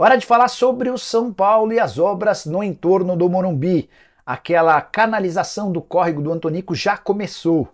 Hora de falar sobre o São Paulo e as obras no entorno do Morumbi. Aquela canalização do córrego do Antonico já começou.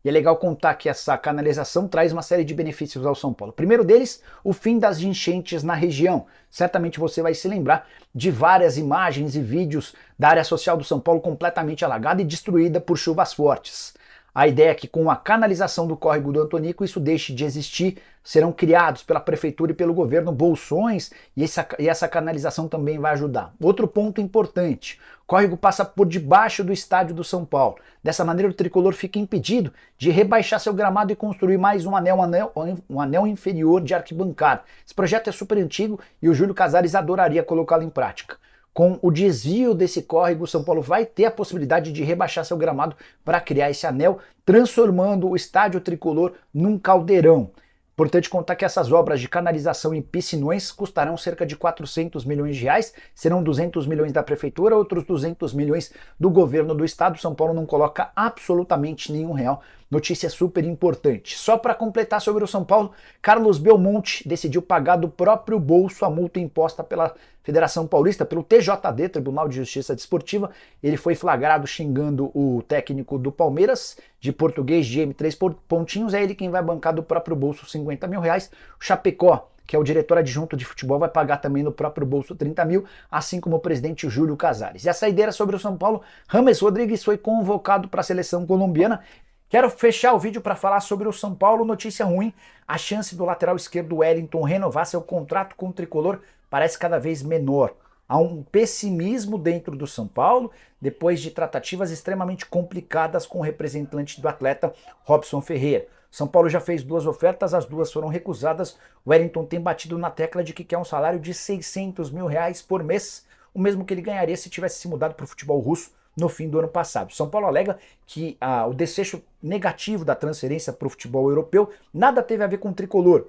E é legal contar que essa canalização traz uma série de benefícios ao São Paulo. O primeiro deles, o fim das enchentes na região. Certamente você vai se lembrar de várias imagens e vídeos da área social do São Paulo completamente alagada e destruída por chuvas fortes. A ideia é que com a canalização do córrego do Antonico isso deixe de existir, serão criados pela prefeitura e pelo governo bolsões e essa canalização também vai ajudar. Outro ponto importante, o córrego passa por debaixo do estádio do São Paulo. Dessa maneira o tricolor fica impedido de rebaixar seu gramado e construir mais um anel inferior de arquibancada. Esse projeto é super antigo e o Júlio Casares adoraria colocá-lo em prática. Com o desvio desse córrego, o São Paulo vai ter a possibilidade de rebaixar seu gramado para criar esse anel, transformando o estádio tricolor num caldeirão. Importante contar que essas obras de canalização e piscinões custarão cerca de 400 milhões de reais, serão 200 milhões da prefeitura, outros 200 milhões do governo do estado. São Paulo não coloca absolutamente nenhum real. Notícia super importante. Só para completar sobre o São Paulo, Carlos Belmonte decidiu pagar do próprio bolso a multa imposta pela Federação Paulista, pelo TJD, Tribunal de Justiça Desportiva. Ele foi flagrado xingando o técnico do Palmeiras, de português, de M3 pontinhos. É ele quem vai bancar do próprio bolso 50 mil reais. O Chapecó, que é o diretor adjunto de futebol, vai pagar também no próprio bolso 30 mil, assim como o presidente Júlio Casares. E a saideira sobre o São Paulo, James Rodrigues foi convocado para a seleção colombiana. Quero fechar o vídeo para falar sobre o São Paulo. Notícia ruim, a chance do lateral esquerdo Wellington renovar seu contrato com o tricolor parece cada vez menor. Há um pessimismo dentro do São Paulo, depois de tratativas extremamente complicadas com o representante do atleta, Robson Ferreira. São Paulo já fez 2 ofertas, as 2 foram recusadas. O Wellington tem batido na tecla de que quer um salário de 600 mil reais por mês, o mesmo que ele ganharia se tivesse se mudado para o futebol russo no fim do ano passado. São Paulo alega que o desfecho negativo da transferência para o futebol europeu nada teve a ver com o tricolor.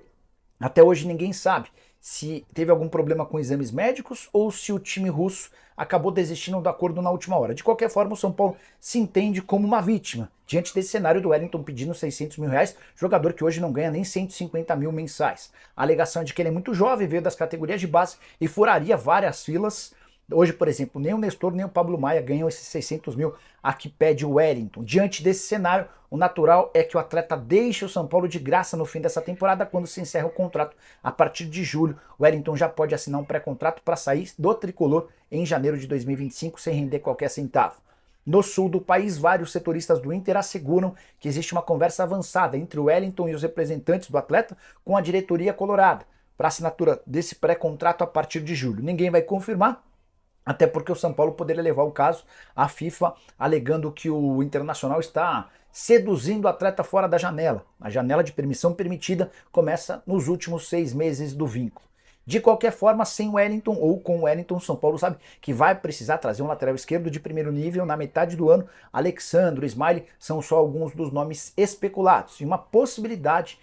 Até hoje ninguém sabe se teve algum problema com exames médicos ou se o time russo acabou desistindo do acordo na última hora. De qualquer forma, o São Paulo se entende como uma vítima diante desse cenário do Wellington pedindo 600 mil reais, jogador que hoje não ganha nem 150 mil mensais. A alegação é de que ele é muito jovem, veio das categorias de base e furaria várias filas. Hoje, por exemplo, nem o Nestor nem o Pablo Maia ganham esses 600 mil a que pede o Wellington. Diante desse cenário, o natural é que o atleta deixe o São Paulo de graça no fim dessa temporada, quando se encerra o contrato a partir de julho. O Wellington já pode assinar um pré-contrato para sair do tricolor em janeiro de 2025 sem render qualquer centavo. No sul do país, vários setoristas do Inter asseguram que existe uma conversa avançada entre o Wellington e os representantes do atleta com a diretoria colorada para assinatura desse pré-contrato a partir de julho. Ninguém vai confirmar, até porque o São Paulo poderia levar o caso à FIFA, alegando que o Internacional está seduzindo o atleta fora da janela. A janela de permissão permitida começa nos últimos 6 meses do vínculo. De qualquer forma, sem o Wellington ou com o Wellington, São Paulo sabe que vai precisar trazer um lateral esquerdo de primeiro nível na metade do ano. Alexandre, Ismael são só alguns dos nomes especulados. E uma possibilidade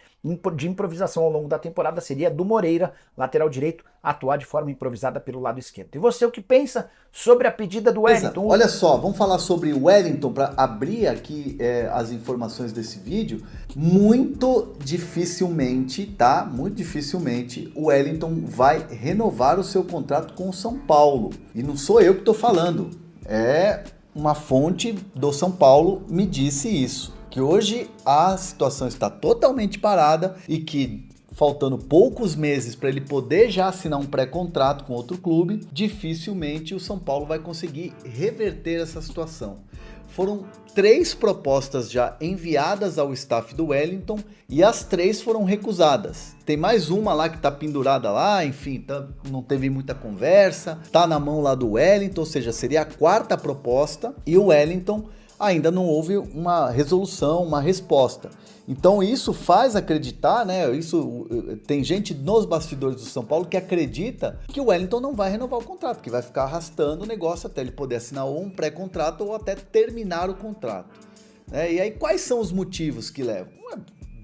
de improvisação ao longo da temporada seria do Moreira, lateral direito, atuar de forma improvisada pelo lado esquerdo. E você, o que pensa sobre a pedida do Wellington? Olha só, vamos falar sobre o Wellington para abrir aqui as informações desse vídeo. Muito dificilmente, tá? Muito dificilmente o Wellington vai renovar o seu contrato com o São Paulo. E não sou eu que estou falando, é uma fonte do São Paulo me disse isso. Que hoje a situação está totalmente parada e que, faltando poucos meses para ele poder já assinar um pré-contrato com outro clube, dificilmente o São Paulo vai conseguir reverter essa situação. Foram 3 propostas já enviadas ao staff do Wellington e as 3 foram recusadas. Tem mais uma lá que está pendurada lá, enfim, não teve muita conversa, tá na mão lá do Wellington, ou seja, seria a 4ª proposta e o Wellington ainda não houve uma resolução, uma resposta. Então isso faz acreditar, né? Tem gente nos bastidores do São Paulo que acredita que o Wellington não vai renovar o contrato, que vai ficar arrastando o negócio até ele poder assinar ou um pré-contrato ou até terminar o contrato. E aí quais são os motivos que levam?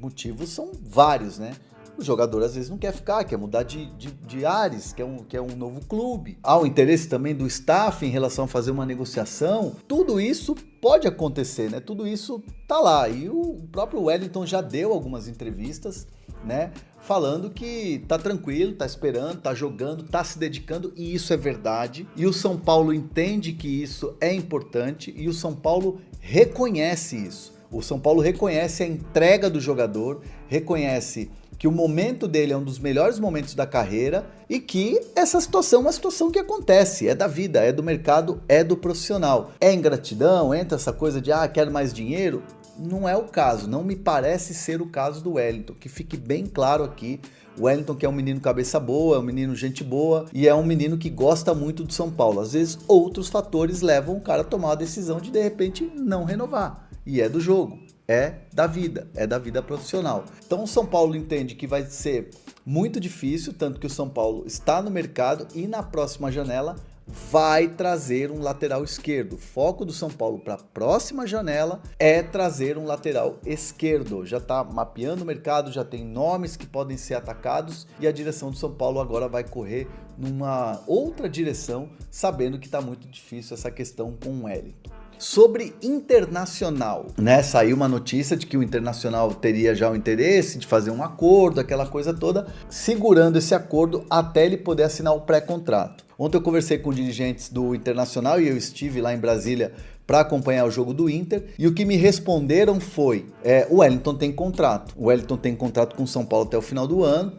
Motivos são vários, né? O jogador às vezes não quer ficar, quer mudar de ares, quer um novo clube. Há o interesse também do staff em relação a fazer uma negociação. Tudo isso pode acontecer, né? Tudo isso tá lá. E o próprio Wellington já deu algumas entrevistas né? Falando que tá tranquilo, tá esperando, tá jogando, tá se dedicando, e isso é verdade. E o São Paulo entende que isso é importante e o São Paulo reconhece isso. O São Paulo reconhece a entrega do jogador, reconhece que o momento dele é um dos melhores momentos da carreira e que essa situação é uma situação que acontece, é da vida, é do mercado, é do profissional. É ingratidão, entra essa coisa de quero mais dinheiro? Não é o caso, não me parece ser o caso do Wellington, que fique bem claro aqui. O Wellington, que é um menino cabeça boa, é um menino gente boa e é um menino que gosta muito do São Paulo. Às vezes outros fatores levam o cara a tomar a decisão de repente não renovar, e é do jogo. É da vida profissional. Então o São Paulo entende que vai ser muito difícil, tanto que o São Paulo está no mercado e na próxima janela vai trazer um lateral esquerdo. O foco do São Paulo para a próxima janela é trazer um lateral esquerdo. Já está mapeando o mercado, já tem nomes que podem ser atacados e a direção do São Paulo agora vai correr numa outra direção, sabendo que está muito difícil essa questão com o Wellington. Sobre Internacional, né? Saiu uma notícia de que o Internacional teria já o interesse de fazer um acordo, aquela coisa toda, segurando esse acordo até ele poder assinar o pré-contrato. Ontem eu conversei com dirigentes do Internacional e eu estive lá em Brasília para acompanhar o jogo do Inter, e o que me responderam foi, o Wellington tem contrato. O Wellington tem contrato com o São Paulo até o final do ano.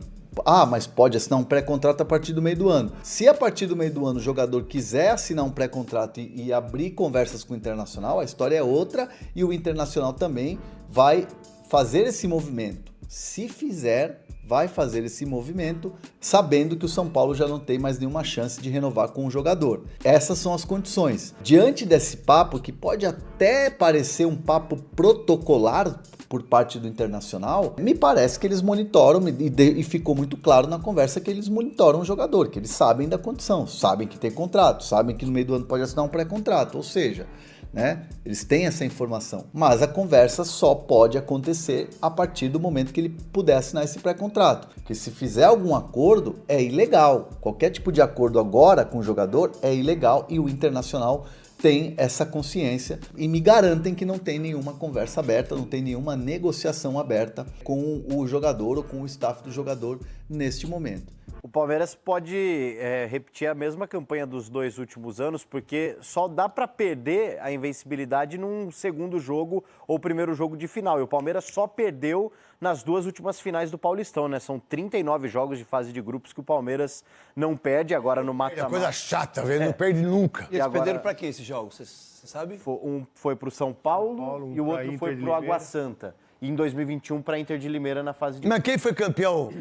Mas pode assinar um pré-contrato a partir do meio do ano. Se a partir do meio do ano o jogador quiser assinar um pré-contrato e abrir conversas com o Internacional, a história é outra e o Internacional também vai fazer esse movimento. Se fizer, vai fazer esse movimento sabendo que o São Paulo já não tem mais nenhuma chance de renovar com o jogador. Essas são as condições. Diante desse papo, que pode até parecer um papo protocolar por parte do Internacional, me parece que eles monitoram e ficou muito claro na conversa que eles monitoram o jogador, que eles sabem da condição, sabem que tem contrato, sabem que no meio do ano pode assinar um pré-contrato, ou seja, né, eles têm essa informação. Mas a conversa só pode acontecer a partir do momento que ele puder assinar esse pré-contrato, porque se fizer algum acordo é ilegal. Qualquer tipo de acordo agora com o jogador é ilegal e o Internacional tem essa consciência e me garantem que não tem nenhuma conversa aberta, não tem nenhuma negociação aberta com o jogador ou com o staff do jogador neste momento. O Palmeiras pode repetir a mesma campanha dos 2 últimos anos, porque só dá para perder a invencibilidade num segundo jogo ou primeiro jogo de final. E o Palmeiras só perdeu nas 2 últimas finais do Paulistão, né? São 39 jogos de fase de grupos que o Palmeiras não perde, agora no mata-mata. É coisa chata, velho, não perde nunca. E eles perderam pra quê esses jogos? Você sabe? Um foi pro São Paulo e o outro foi pro Água Santa. E em 2021 pra Inter de Limeira na fase de... Mas quem foi campeão?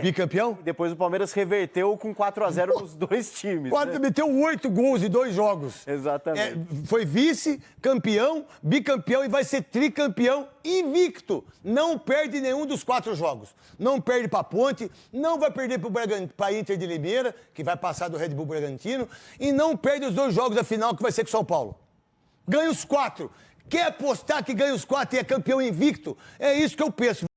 Bicampeão? Depois o Palmeiras reverteu com 4-0 nos 2 times. Né? Meteu 8 gols em 2 jogos. Exatamente. Foi vice-campeão, bicampeão e vai ser tricampeão invicto. Não perde nenhum dos 4 jogos. Não perde para Ponte, não vai perder para Inter de Limeira, que vai passar do Red Bull Bragantino, e não perde os 2 jogos da final, que vai ser com São Paulo. Ganha os 4. Quer apostar que ganha os 4 e é campeão invicto? É isso que eu penso.